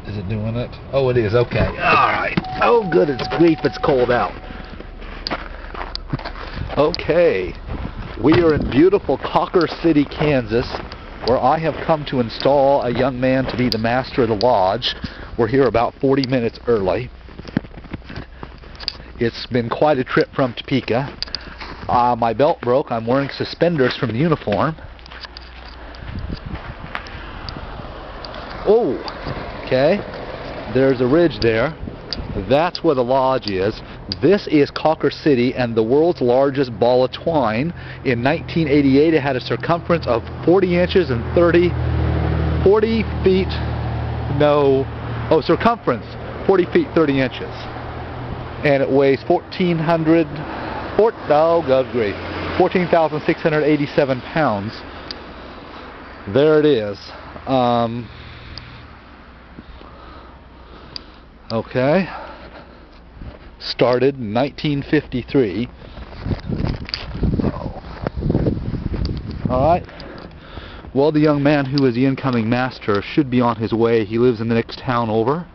Is it doing it? Oh, it is. Okay. Alright. Oh, good. It's grief. It's cold out. Okay. We are in beautiful Cawker City, Kansas, where I have come to install a young man to be the master of the lodge. We're here about 40 minutes early. It's been quite a trip from Topeka. My belt broke. I'm wearing suspenders from the uniform. Oh, okay. There's a ridge there. That's where the lodge is. This is Cawker City and the world's largest ball of twine. In 1988, it had a circumference of 40 inches and 40 feet, circumference, 40 feet, 30 inches. And it weighs 14,687 pounds. There it is. Okay. Started in 1953. Alright. Well, the young man who is the incoming master should be on his way. He lives in the next town over.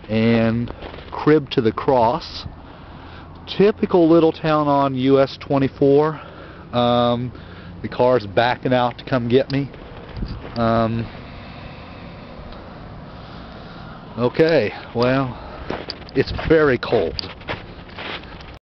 And crib to the cross. Typical little town on US 24. The car's backing out to come get me. Okay, well, it's very cold.